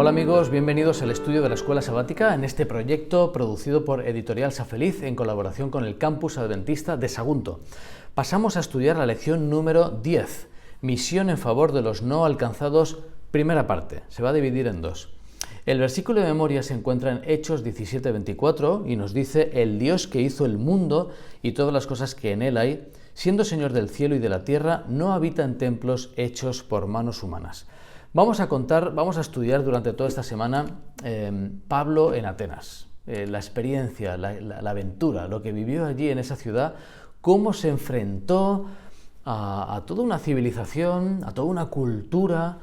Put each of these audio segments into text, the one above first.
Hola amigos, bienvenidos al estudio de la Escuela Sabática en este proyecto producido por Editorial Safeliz en colaboración con el Campus Adventista de Sagunto. Pasamos a estudiar la lección número 10, Misión en favor de los no alcanzados, primera parte. Se va a dividir en dos. El versículo de memoria se encuentra en Hechos 17:24 y nos dice: el Dios que hizo el mundo y todas las cosas que en él hay, siendo Señor del cielo y de la tierra, no habita en templos hechos por manos humanas. Vamos a estudiar durante toda esta semana Pablo en Atenas, la experiencia, la aventura, lo que vivió allí en esa ciudad, cómo se enfrentó a toda una civilización, a toda una cultura,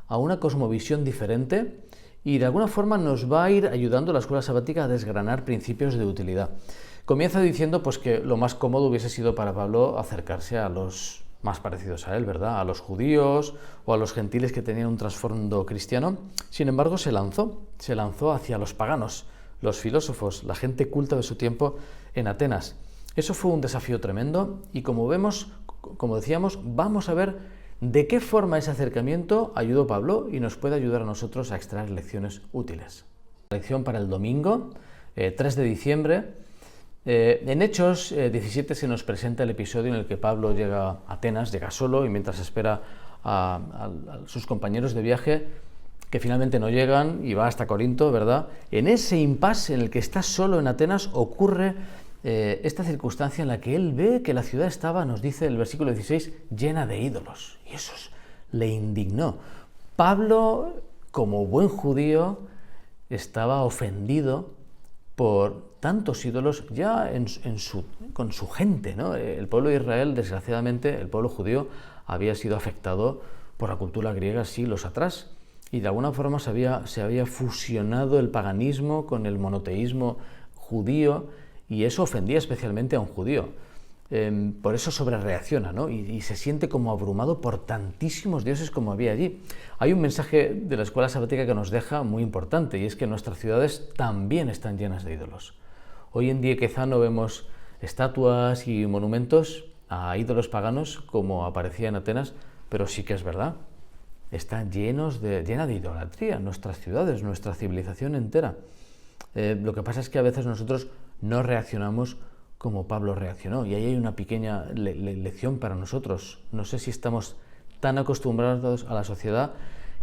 a una cosmovisión diferente, y de alguna forma nos va a ir ayudando la Escuela Sabática a desgranar principios de utilidad. Comienza diciendo pues, que lo más cómodo hubiese sido para Pablo acercarse a los más parecidos a él, ¿verdad? A los judíos o a los gentiles que tenían un trasfondo cristiano. Sin embargo, se lanzó hacia los paganos, los filósofos, la gente culta de su tiempo en Atenas. Eso fue un desafío tremendo y como decíamos, vamos a ver de qué forma ese acercamiento ayudó a Pablo y nos puede ayudar a nosotros a extraer lecciones útiles. La lección para el domingo, 3 de diciembre. En Hechos 17 se nos presenta el episodio en el que Pablo llega a Atenas, llega solo y mientras espera a sus compañeros de viaje, que finalmente no llegan y va hasta Corinto, ¿verdad? En ese impasse en el que está solo en Atenas ocurre esta circunstancia en la que él ve que la ciudad estaba, nos dice el versículo 16, llena de ídolos. Y eso le indignó. Pablo, como buen judío, estaba ofendido por tantos ídolos ya con su gente, ¿no? El pueblo de Israel, desgraciadamente, el pueblo judío, había sido afectado por la cultura griega siglos atrás y de alguna forma se había fusionado el paganismo con el monoteísmo judío y eso ofendía especialmente a un judío. Por eso sobrereacciona, ¿no? Y se siente como abrumado por tantísimos dioses como había allí. Hay un mensaje de la Escuela Sabática que nos deja muy importante y es que nuestras ciudades también están llenas de ídolos. Hoy en día quizá no vemos estatuas y monumentos a ídolos paganos como aparecía en Atenas, pero sí que es verdad. Están llena de idolatría nuestras ciudades, nuestra civilización entera. Lo que pasa es que a veces nosotros no reaccionamos como Pablo reaccionó. Y ahí hay una pequeña lección para nosotros. No sé si estamos tan acostumbrados a la sociedad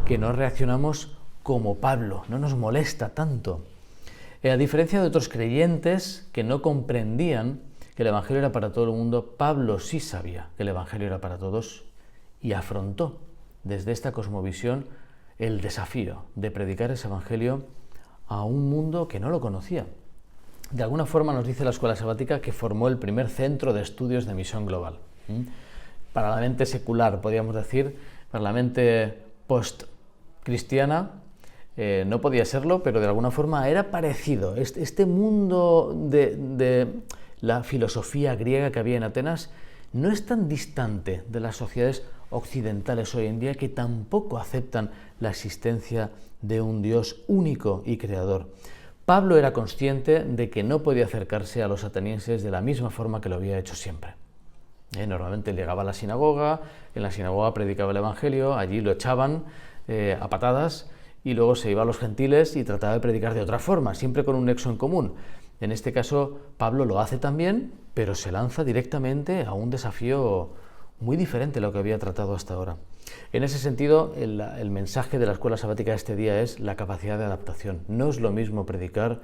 que no reaccionamos como Pablo, no nos molesta tanto. A diferencia de otros creyentes que no comprendían que el Evangelio era para todo el mundo, Pablo sí sabía que el Evangelio era para todos y afrontó desde esta cosmovisión el desafío de predicar ese Evangelio a un mundo que no lo conocía. De alguna forma nos dice la Escuela Sabática que formó el primer centro de estudios de misión global. Para la mente secular, podríamos decir, para la mente post-cristiana, no podía serlo, pero de alguna forma era parecido. Este mundo de la filosofía griega que había en Atenas no es tan distante de las sociedades occidentales hoy en día que tampoco aceptan la existencia de un Dios único y creador. Pablo era consciente de que no podía acercarse a los atenienses de la misma forma que lo había hecho siempre. Normalmente llegaba a la sinagoga, en la sinagoga predicaba el Evangelio, allí lo echaban a patadas y luego se iba a los gentiles y trataba de predicar de otra forma, siempre con un nexo en común. En este caso, Pablo lo hace también, pero se lanza directamente a un desafío muy diferente a lo que había tratado hasta ahora. En ese sentido, el mensaje de la Escuela Sabática de este día es la capacidad de adaptación. No es lo mismo predicar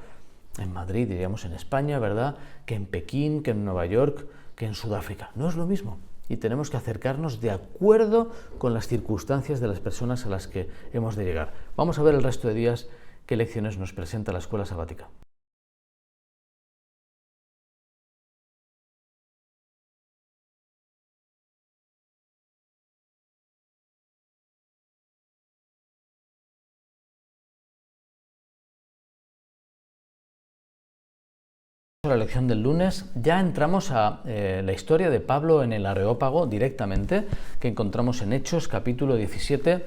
en Madrid, diríamos en España, ¿verdad?, que en Pekín, que en Nueva York, que en Sudáfrica. No es lo mismo. Y tenemos que acercarnos de acuerdo con las circunstancias de las personas a las que hemos de llegar. Vamos a ver el resto de días qué lecciones nos presenta la Escuela Sabática. La lección del lunes, ya entramos a la historia de Pablo en el Areópago directamente, que encontramos en Hechos capítulo 17.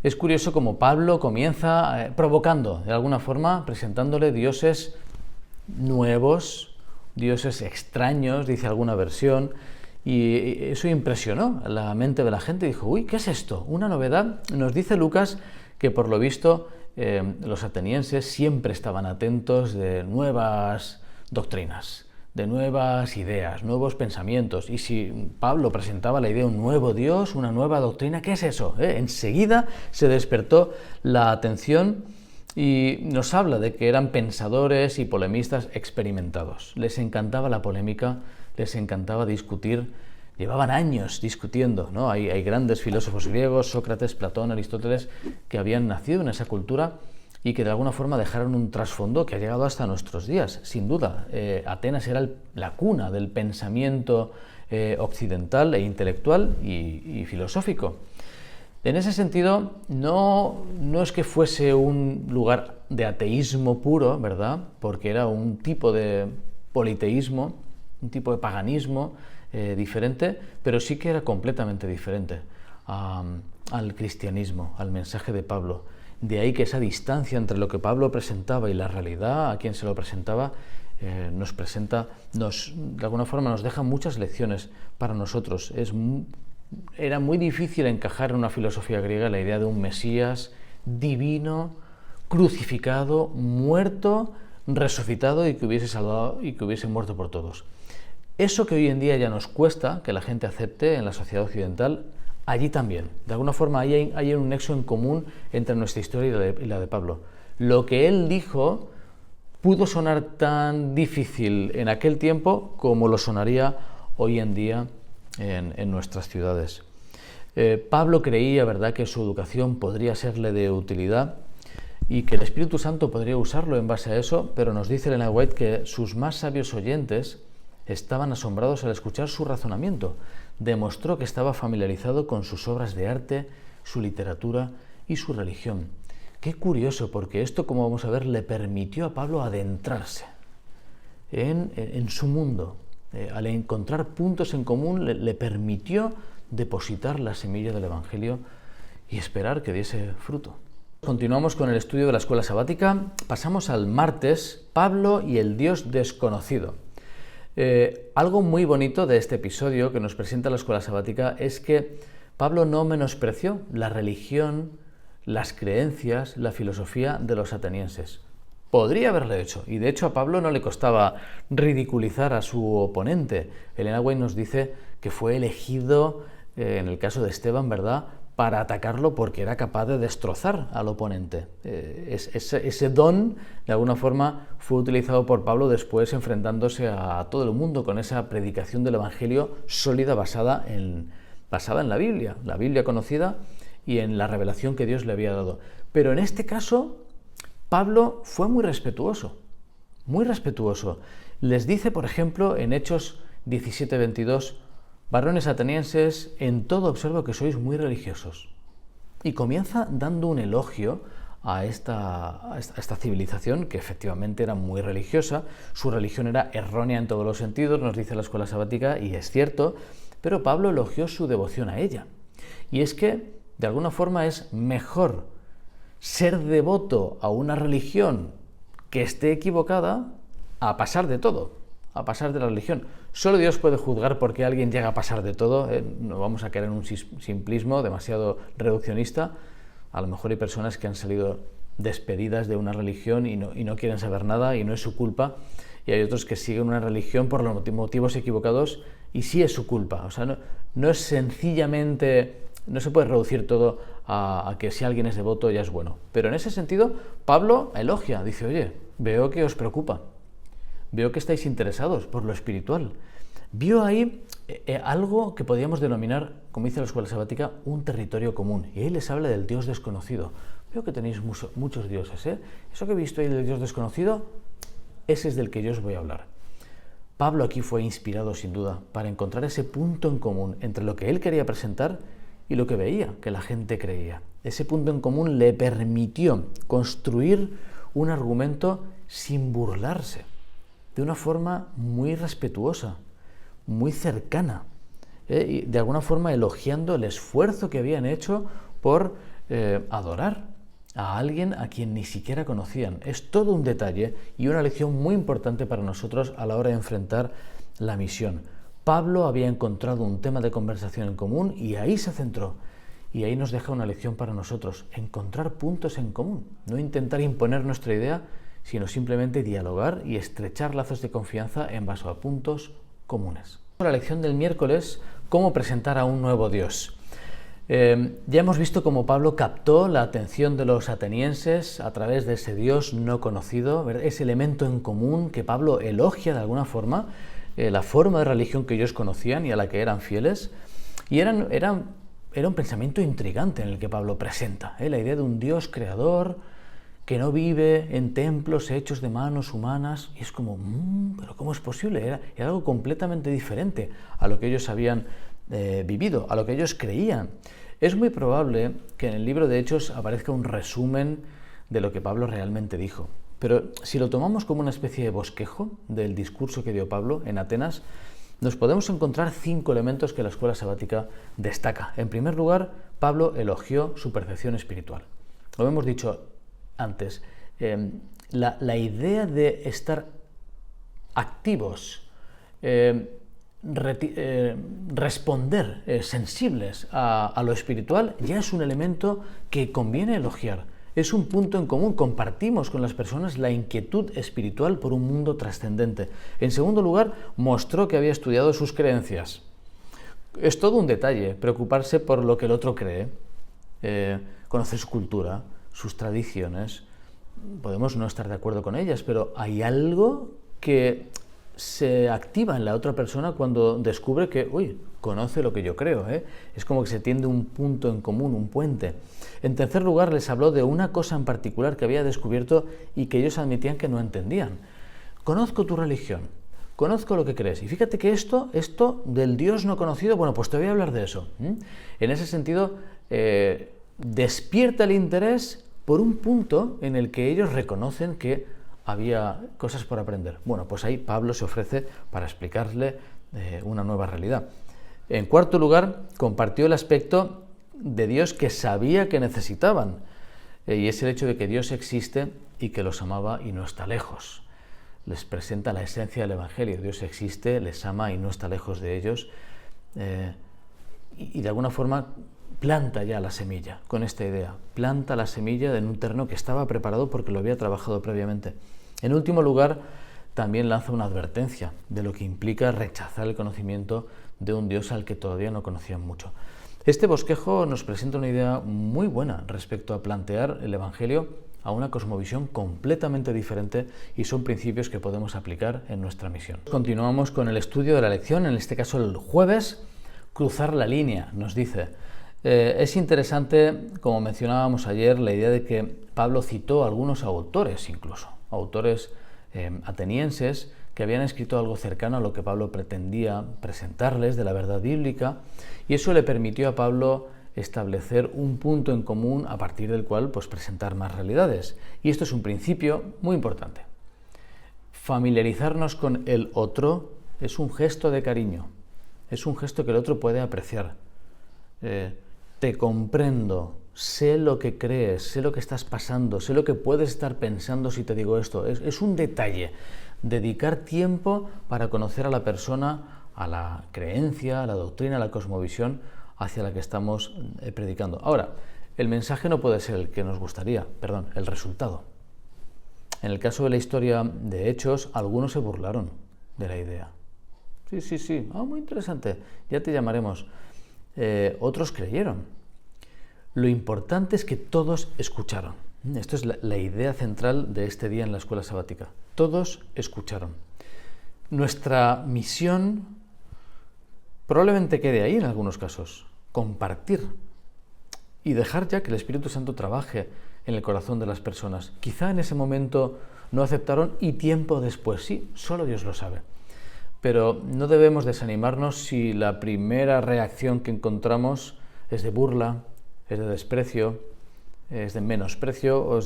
Es curioso cómo Pablo comienza provocando, de alguna forma, presentándole dioses nuevos, dioses extraños, dice alguna versión, y eso impresionó la mente de la gente. Dijo, uy, ¿qué es esto? Una novedad. Nos dice Lucas que por lo visto los atenienses siempre estaban atentos de nuevas doctrinas, de nuevas ideas, nuevos pensamientos. Y si Pablo presentaba la idea de un nuevo Dios, una nueva doctrina, ¿qué es eso? Enseguida se despertó la atención y nos habla de que eran pensadores y polemistas experimentados. Les encantaba la polémica, les encantaba discutir. Llevaban años discutiendo, ¿no? Hay grandes filósofos griegos, Sócrates, Platón, Aristóteles, que habían nacido en esa cultura y que de alguna forma dejaron un trasfondo que ha llegado hasta nuestros días. Sin duda, Atenas era la cuna del pensamiento occidental e intelectual y filosófico. En ese sentido, no es que fuese un lugar de ateísmo puro, ¿verdad? Porque era un tipo de politeísmo, un tipo de paganismo diferente, pero sí que era completamente diferente al cristianismo, al mensaje de Pablo. De ahí que esa distancia entre lo que Pablo presentaba y la realidad a quien se lo presentaba de alguna forma nos deja muchas lecciones para nosotros. Era muy difícil encajar en una filosofía griega la idea de un Mesías divino, crucificado, muerto, resucitado y que hubiese salvado y que hubiese muerto por todos. Eso que hoy en día ya nos cuesta que la gente acepte en la sociedad occidental, allí también. De alguna forma hay un nexo en común entre nuestra historia y la de Pablo. Lo que él dijo pudo sonar tan difícil en aquel tiempo como lo sonaría hoy en día en nuestras ciudades. Pablo creía, ¿verdad?, que su educación podría serle de utilidad y que el Espíritu Santo podría usarlo en base a eso, pero nos dice Ellen White que sus más sabios oyentes estaban asombrados al escuchar su razonamiento. Demostró que estaba familiarizado con sus obras de arte, su literatura y su religión. Qué curioso, porque esto, como vamos a ver, le permitió a Pablo adentrarse en su mundo. Al encontrar puntos en común, le permitió depositar la semilla del Evangelio y esperar que diese fruto. Continuamos con el estudio de la escuela sabática. Pasamos al martes, Pablo y el Dios desconocido. Algo muy bonito de este episodio que nos presenta la escuela sabática es que Pablo no menospreció la religión, las creencias, la filosofía de los atenienses. Podría haberlo hecho, y de hecho a Pablo no le costaba ridiculizar a su oponente. Ellen White nos dice que fue elegido, en el caso de Esteban, ¿verdad?, para atacarlo porque era capaz de destrozar al oponente. Ese don, de alguna forma, fue utilizado por Pablo después enfrentándose a todo el mundo con esa predicación del Evangelio sólida basada en la Biblia conocida y en la revelación que Dios le había dado. Pero en este caso, Pablo fue muy respetuoso, muy respetuoso. Les dice, por ejemplo, en Hechos 17:22, varones atenienses, en todo observo que sois muy religiosos. Y comienza dando un elogio a esta civilización que efectivamente era muy religiosa. Su religión era errónea en todos los sentidos, nos dice la escuela sabática, y es cierto, pero Pablo elogió su devoción a ella. Y es que, de alguna forma, es mejor ser devoto a una religión que esté equivocada a pasar de todo, a pasar de la religión. Solo Dios puede juzgar por qué alguien llega a pasar de todo. No vamos a caer en un simplismo demasiado reduccionista. A lo mejor hay personas que han salido despedidas de una religión y no quieren saber nada y no es su culpa. Y hay otros que siguen una religión por los motivos equivocados y sí es su culpa. O sea, no es sencillamente... No se puede reducir todo a que si alguien es devoto ya es bueno. Pero en ese sentido, Pablo elogia, dice, oye, veo que os preocupa. Veo que estáis interesados por lo espiritual. Vio ahí algo que podríamos denominar, como dice la escuela sabática, un territorio común. Y ahí les habla del Dios desconocido. Veo que tenéis muchos dioses, ¿eh? Eso que he visto ahí del Dios desconocido, ese es del que yo os voy a hablar. Pablo aquí fue inspirado, sin duda, para encontrar ese punto en común entre lo que él quería presentar y lo que veía que la gente creía. Ese punto en común le permitió construir un argumento sin burlarse, de una forma muy respetuosa, muy cercana, y de alguna forma elogiando el esfuerzo que habían hecho por adorar a alguien a quien ni siquiera conocían. Es todo un detalle y una lección muy importante para nosotros a la hora de enfrentar la misión. Pablo había encontrado un tema de conversación en común y ahí se centró. Y ahí nos deja una lección para nosotros, encontrar puntos en común, no intentar imponer nuestra idea, sino simplemente dialogar y estrechar lazos de confianza en base a puntos comunes. La lección del miércoles, cómo presentar a un nuevo Dios. Ya hemos visto cómo Pablo captó la atención de los atenienses a través de ese Dios no conocido, ¿verdad? Ese elemento en común que Pablo elogia de alguna forma, la forma de religión que ellos conocían y a la que eran fieles, y era un pensamiento intrigante en el que Pablo presenta, la idea de un Dios creador que no vive en templos hechos de manos humanas, y es como, pero ¿cómo es posible? Era algo completamente diferente a lo que ellos habían vivido, a lo que ellos creían. Es muy probable que en el libro de Hechos aparezca un resumen de lo que Pablo realmente dijo. Pero si lo tomamos como una especie de bosquejo del discurso que dio Pablo en Atenas, nos podemos encontrar 5 elementos que la escuela sabática destaca. En primer lugar, Pablo elogió su percepción espiritual. Lo hemos dicho antes, la idea de estar activos, responder sensibles a lo espiritual ya es un elemento que conviene elogiar. Es un punto en común, compartimos con las personas la inquietud espiritual por un mundo trascendente. En segundo lugar, mostró que había estudiado sus creencias. Es todo un detalle preocuparse por lo que el otro cree, conocer su cultura, sus tradiciones. Podemos no estar de acuerdo con ellas, pero hay algo que se activa en la otra persona cuando descubre que, conoce lo que yo creo, Es como que se tiende un punto en común, un puente. En tercer lugar, les habló de una cosa en particular que había descubierto y que ellos admitían que no entendían. Conozco tu religión, conozco lo que crees, y fíjate que esto del Dios no conocido, pues te voy a hablar de eso. En ese sentido, despierta el interés por un punto en el que ellos reconocen que había cosas por aprender. Pues ahí Pablo se ofrece para explicarle una nueva realidad. En cuarto lugar, compartió el aspecto de Dios que sabía que necesitaban, y es el hecho de que Dios existe y que los amaba y no está lejos. Les presenta la esencia del Evangelio. Dios existe, les ama y no está lejos de ellos, y de alguna forma planta ya la semilla con esta idea. Planta la semilla en un terreno que estaba preparado porque lo había trabajado previamente. En último lugar, también lanza una advertencia de lo que implica rechazar el conocimiento de un Dios al que todavía no conocían mucho. Este bosquejo nos presenta una idea muy buena respecto a plantear el Evangelio a una cosmovisión completamente diferente, y son principios que podemos aplicar en nuestra misión. Continuamos con el estudio de la lección, en este caso el jueves, cruzar la línea, nos dice. Es interesante, como mencionábamos ayer, la idea de que Pablo citó a algunos autores, incluso autores atenienses que habían escrito algo cercano a lo que Pablo pretendía presentarles de la verdad bíblica, y eso le permitió a Pablo establecer un punto en común a partir del cual presentar más realidades. Y esto es un principio muy importante. Familiarizarnos con el otro es un gesto de cariño, es un gesto que el otro puede apreciar. Te comprendo, sé lo que crees, sé lo que estás pasando, sé lo que puedes estar pensando si te digo esto. Es un detalle. Dedicar tiempo para conocer a la persona, a la creencia, a la doctrina, a la cosmovisión hacia la que estamos predicando. Ahora, el mensaje no puede ser el que nos gustaría, el resultado. En el caso de la historia de Hechos, algunos se burlaron de la idea. Sí, muy interesante, ya te llamaremos. Otros creyeron. Lo importante es que todos escucharon. Esto es la idea central de este día en la escuela sabática. Todos escucharon. Nuestra misión probablemente quede ahí en algunos casos. Compartir y dejar ya que el Espíritu Santo trabaje en el corazón de las personas. Quizá en ese momento no aceptaron y tiempo después sí, solo Dios lo sabe. Pero no debemos desanimarnos si la primera reacción que encontramos es de burla, es de desprecio, es de menosprecio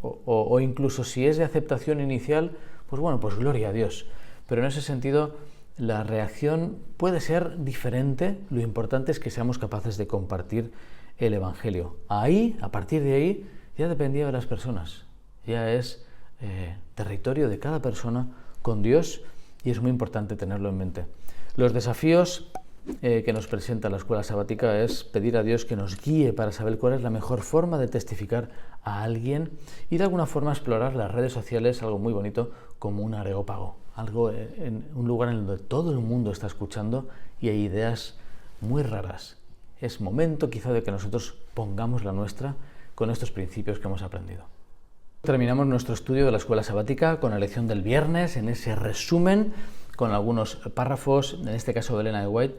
o incluso si es de aceptación inicial, pues gloria a Dios. Pero en ese sentido la reacción puede ser diferente. Lo importante es que seamos capaces de compartir el Evangelio. Ahí, a partir de ahí, ya dependía de las personas. Ya es territorio de cada persona con Dios, y es muy importante tenerlo en mente. Los desafíos que nos presenta la escuela sabática es pedir a Dios que nos guíe para saber cuál es la mejor forma de testificar a alguien y de alguna forma explorar las redes sociales, algo muy bonito, como un areópago, algo en un lugar en donde todo el mundo está escuchando y hay ideas muy raras. Es momento quizá de que nosotros pongamos la nuestra con estos principios que hemos aprendido. Terminamos nuestro estudio de la escuela sabática con la lección del viernes, en ese resumen con algunos párrafos, en este caso de Elena de White,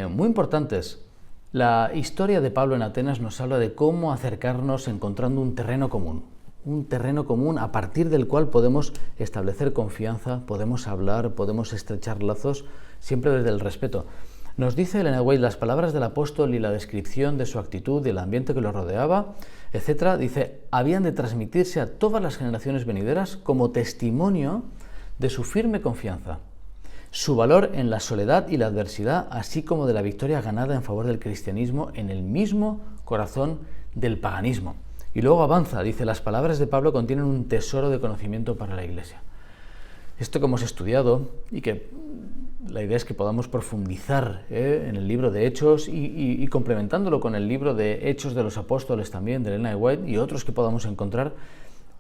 muy importantes. La historia de Pablo en Atenas nos habla de cómo acercarnos encontrando un terreno común a partir del cual podemos establecer confianza, podemos hablar, podemos estrechar lazos, siempre desde el respeto. Nos dice Elena de White las palabras del apóstol y la descripción de su actitud, del ambiente que lo rodeaba, etc. Dice, habían de transmitirse a todas las generaciones venideras como testimonio de su firme confianza, su valor en la soledad y la adversidad, así como de la victoria ganada en favor del cristianismo en el mismo corazón del paganismo. Y luego avanza, dice, las palabras de Pablo contienen un tesoro de conocimiento para la Iglesia. Esto que hemos estudiado y que la idea es que podamos profundizar en el libro de Hechos y complementándolo con el libro de Hechos de los Apóstoles también, de Elena de White, y otros que podamos encontrar,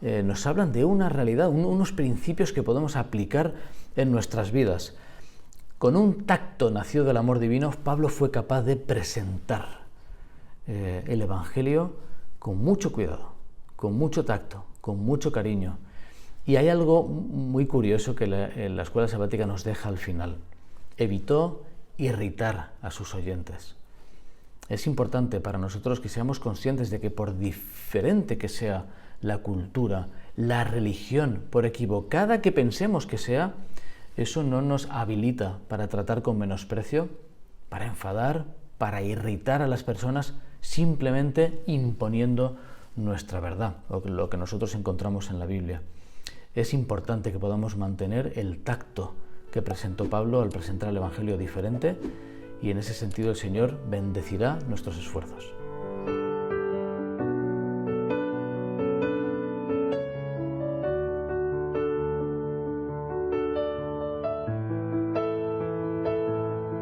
nos hablan de una realidad, unos principios que podemos aplicar en nuestras vidas. Con un tacto nacido del amor divino, Pablo fue capaz de presentar el Evangelio con mucho cuidado, con mucho tacto, con mucho cariño. Y hay algo muy curioso que la escuela sabática nos deja al final. Evitó irritar a sus oyentes. Es importante para nosotros que seamos conscientes de que por diferente que sea la cultura, la religión, por equivocada que pensemos que sea, eso no nos habilita para tratar con menosprecio, para enfadar, para irritar a las personas, simplemente imponiendo nuestra verdad, lo que nosotros encontramos en la Biblia. Es importante que podamos mantener el tacto que presentó Pablo al presentar el Evangelio diferente, y en ese sentido el Señor bendecirá nuestros esfuerzos.